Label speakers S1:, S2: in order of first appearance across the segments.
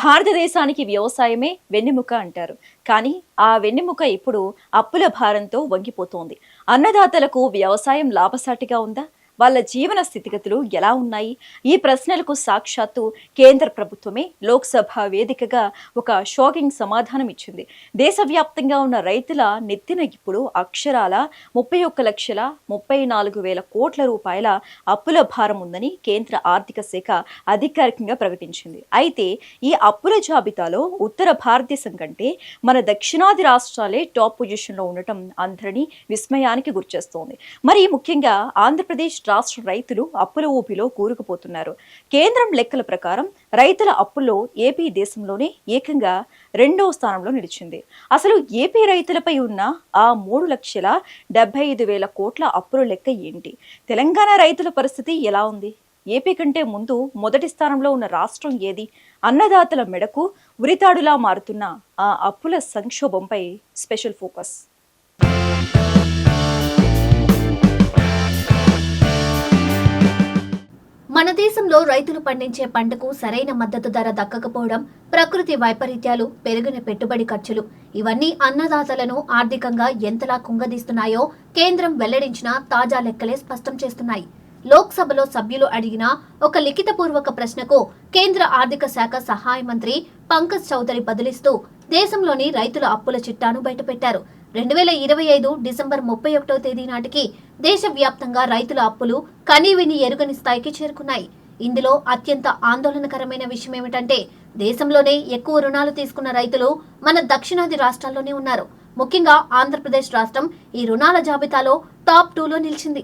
S1: భారతదేశానికి వ్యవసాయమే వెన్నెముక అంటారు. కానీ ఆ వెన్నెముక ఇప్పుడు అప్పుల భారంతో వంగిపోతోంది. అన్నదాతలకు వ్యవసాయం లాభసాటిగా ఉందా? వాళ్ళ జీవన స్థితిగతులు ఎలా ఉన్నాయి? ఈ ప్రశ్నలకు సాక్షాత్తు కేంద్ర ప్రభుత్వమే లోక్సభ వేదికగా ఒక షాకింగ్ సమాధానం ఇచ్చింది. దేశవ్యాప్తంగా ఉన్న రైతుల నెత్తిన ఇప్పుడు అక్షరాల 31,34,000 కోట్ల రూపాయల అప్పుల భారం ఉందని కేంద్ర ఆర్థిక శాఖ అధికారికంగా ప్రకటించింది. అయితే ఈ అప్పుల జాబితాలో ఉత్తర భారతదేశం కంటే మన దక్షిణాది రాష్ట్రాలే టాప్ పొజిషన్లో ఉండటం అందరినీ విస్మయానికి గురిచేస్తోంది. మరి ముఖ్యంగా ఆంధ్రప్రదేశ్ రాష్ట్ర రైతులు అప్పుల ఊపిలో కూరుకుపోతున్నారు. కేంద్రం లెక్కల ప్రకారం రైతుల అప్పుల్లో ఏపీ దేశంలోనే ఏకంగా 2వ స్థానంలో నిలిచింది. అసలు ఏపీ రైతులపై ఉన్న ఆ 3,75,000 కోట్ల అప్పుల లెక్క ఏంటి? తెలంగాణ రైతుల పరిస్థితి ఎలా ఉంది? ఏపీ కంటే ముందు మొదటి స్థానంలో ఉన్న రాష్ట్రం ఏది? అన్నదాతల మెడకు ఉరితాడులా మారుతున్న ఆ అప్పుల సంక్షోభంపై స్పెషల్ ఫోకస్.
S2: మన దేశంలో రైతులు పండించే పంటకు సరైన మద్దతు ధర దక్కకపోవడం, ప్రకృతి వైపరీత్యాలు, పెరిగిన పెట్టుబడి ఖర్చులు ఇవన్నీ అన్నదాతలను ఆర్థికంగా ఎంతలా కుంగదీస్తున్నాయో కేంద్రం వెల్లడించిన తాజా లెక్కలే స్పష్టం చేస్తున్నాయి. లోక్సభలో సభ్యులు అడిగిన ఒక లిఖితపూర్వక ప్రశ్నకు కేంద్ర ఆర్థిక శాఖ సహాయ మంత్రి పంకజ్ చౌదరి బదులిస్తూ దేశంలోని రైతుల అప్పుల చిట్టాను బయటపెట్టారు. 2025 డిసెంబర్ 31వ తేదీ నాటికి దేశవ్యాప్తంగా రైతుల అప్పులు కనీవిని ఎరుగని స్థాయికి చేరుకున్నాయి. ఇందులో అత్యంత ఆందోళనకరమైన విషయం ఏమిటంటే దేశంలోనే ఎక్కువ రుణాలు తీసుకున్న రైతులు మన దక్షిణాది రాష్ట్రాల్లోనే ఉన్నారు. ముఖ్యంగా ఆంధ్రప్రదేశ్ రాష్ట్రం ఈ రుణాల జాబితాలో టాప్ 2లో నిలిచింది.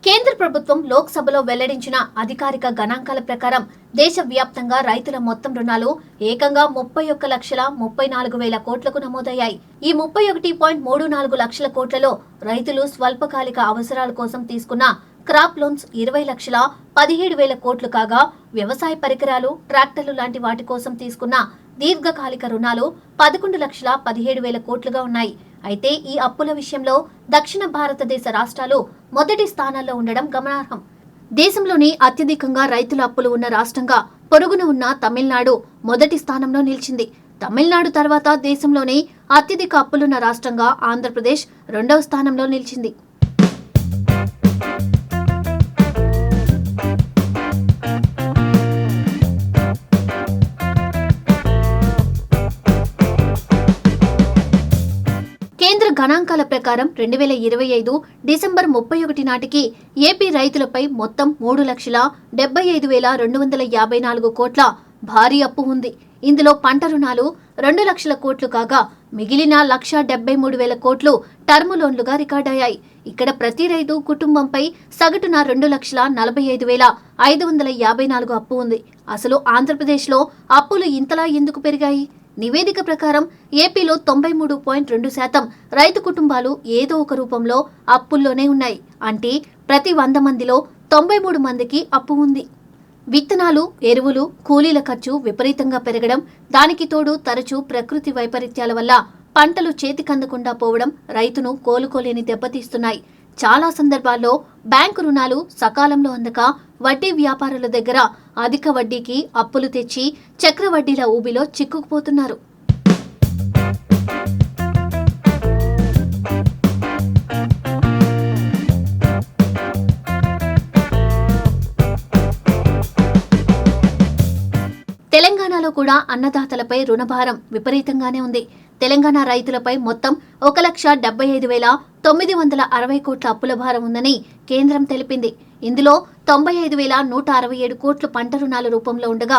S2: కేంద్ర ప్రభుత్వం లోక్సభలో వెల్లడించిన అధికారిక గణాంకాల ప్రకారం దేశవ్యాప్తంగా రైతుల మొత్తం రుణాలు ఏకంగా 31,34,000 కోట్లకు నమోదయ్యాయి. ఈ 31.34 లక్షల కోట్లలో రైతులు స్వల్పకాలిక అవసరాల కోసం తీసుకున్న క్రాప్ లోన్స్ 20,17,000 కోట్లు కాగా, వ్యవసాయ పరికరాలు, ట్రాక్టర్లు లాంటి వాటి కోసం తీసుకున్న దీర్ఘకాలిక రుణాలు 11,17,000 కోట్లుగా ఉన్నాయి. అయితే ఈ అప్పుల విషయంలో దక్షిణ భారతదేశ రాష్ట్రాలు మొదటి స్థానాల్లో ఉండడం గమనార్హం. దేశంలోని అత్యధికంగా రైతుల అప్పులు ఉన్న రాష్ట్రంగా పొరుగున ఉన్న తమిళనాడు మొదటి స్థానంలో నిలిచింది. తమిళనాడు తర్వాత దేశంలోనే అత్యధిక అప్పులున్న రాష్ట్రంగా ఆంధ్రప్రదేశ్ 2వ స్థానంలో నిలిచింది. కేంద్ర గణాంకాల ప్రకారం 2025 డిసెంబర్ 31 నాటికి ఏపీ రైతులపై మొత్తం 3,75,254 కోట్ల భారీ అప్పు ఉంది. ఇందులో పంట రుణాలు 2 లక్షల కోట్లు కాగా, మిగిలిన 1,73,000 కోట్లు టర్మ్ లోన్లుగా రికార్డయ్యాయి. ఇక్కడ ప్రతి రైతు కుటుంబంపై సగటున 2,40,554 అప్పు ఉంది. అసలు ఆంధ్రప్రదేశ్లో అప్పులు ఇంతలా ఎందుకు పెరిగాయి? నివేదిక ప్రకారం ఏపీలో 93.2% రైతు కుటుంబాలు ఏదో ఒక రూపంలో అప్పుల్లోనే ఉన్నాయి. అంటే ప్రతి 100 మందిలో 93 మందికి అప్పు ఉంది. విత్తనాలు, ఎరువులు, కూలీల ఖర్చు విపరీతంగా పెరగడం, దానికి తోడు తరచూ ప్రకృతి వైపరీత్యాల వల్ల పంటలు చేతికందకుండా పోవడం రైతును కోలుకోలేని దెబ్బతీస్తున్నాయి. చాలా సందర్భాల్లో బ్యాంకు రుణాలు సకాలంలో అందక వడ్డీ వ్యాపారుల దగ్గర అధిక వడ్డీకి అప్పులు తెచ్చి చక్రవడ్డీల ఊబిలో చిక్కుకుపోతున్నారు. తెలంగాణలో కూడా అన్నదాతలపై రుణభారం విపరీతంగానే ఉంది. తెలంగాణ రైతులపై మొత్తం 1,75,960 కోట్ల అప్పుల భారం ఉందని కేంద్రం తెలిపింది. ఇందులో 95,167 కోట్లు పంట రుణాల రూపంలో ఉండగా,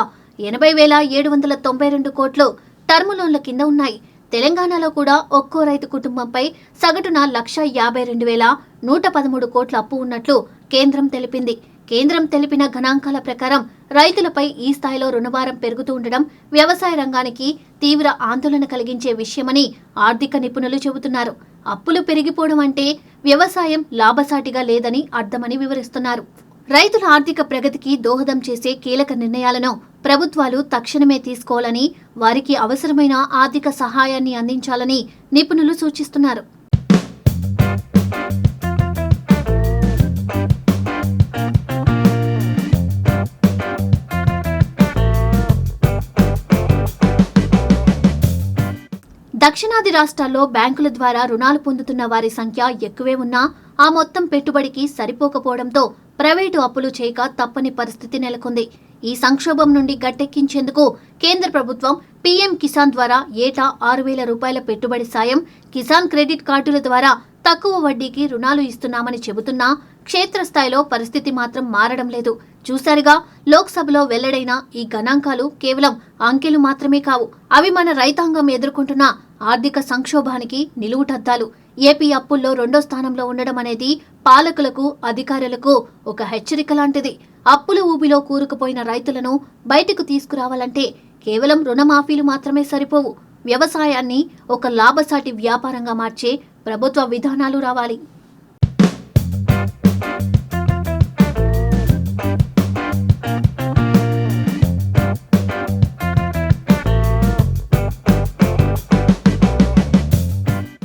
S2: 80,792 కోట్లు టర్మ్ లోన్ల కింద ఉన్నాయి. తెలంగాణలో కూడా ఒక్కో రైతు కుటుంబంపై సగటున 1,52,113 కోట్ల అప్పు ఉన్నట్లు కేంద్రం తెలిపింది. కేంద్రం తెలిపిన గణాంకాల ప్రకారం రైతులపై ఈ స్థాయిలో రుణభారం పెరుగుతూ ఉండడం వ్యవసాయ రంగానికి తీవ్ర ఆందోళన కలిగించే విషయమని ఆర్థిక నిపుణులు చెబుతున్నారు. అప్పులు పెరిగిపోవడం అంటే వ్యవసాయం లాభసాటిగా లేదని అర్థమని వివరిస్తున్నారు. రైతుల ఆర్థిక ప్రగతికి దోహదం చేసే కీలక నిర్ణయాలను ప్రభుత్వాలు తక్షణమే తీసుకోవాలని, వారికి అవసరమైన ఆర్థిక సహాయాన్ని అందించాలని నిపుణులు సూచిస్తున్నారు. దక్షిణాది రాష్ట్రాల్లో బ్యాంకుల ద్వారా రుణాలు పొందుతున్న వారి సంఖ్య ఎక్కువే ఉన్నా ఆ మొత్తం పెట్టుబడికి సరిపోకపోవడంతో ప్రైవేటు అప్పులు చేయక తప్పని పరిస్థితి నెలకొంది. ఈ సంక్షోభం నుండి గట్టెక్కించేందుకు కేంద్ర ప్రభుత్వం పీఎం కిసాన్ ద్వారా ఏటా 6,000 రూపాయల పెట్టుబడి సాయం, కిసాన్ క్రెడిట్ కార్డుల ద్వారా తక్కువ వడ్డీకి రుణాలు ఇస్తున్నామని చెబుతున్నా క్షేత్రస్థాయిలో పరిస్థితి మాత్రం మారడం లేదు. చూశారుగా, లోక్సభలో వెల్లడైన ఈ గణాంకాలు కేవలం అంకెలు మాత్రమే కావు. అవి మన రైతాంగం ఎదుర్కొంటున్న ఆర్థిక సంక్షోభానికి నిలువుటద్దాలు. ఏపీ అప్పుల్లో 2వ స్థానంలో ఉండడం అనేది పాలకులకు, అధికారులకు ఒక హెచ్చరిక లాంటిది. అప్పుల ఊబిలో కూరుకుపోయిన రైతులను బయటకు తీసుకురావాలంటే కేవలం రుణమాఫీలు మాత్రమే సరిపోవు. వ్యవసాయాన్ని ఒక లాభసాటి వ్యాపారంగా మార్చే ప్రభుత్వ విధానాలు రావాలి.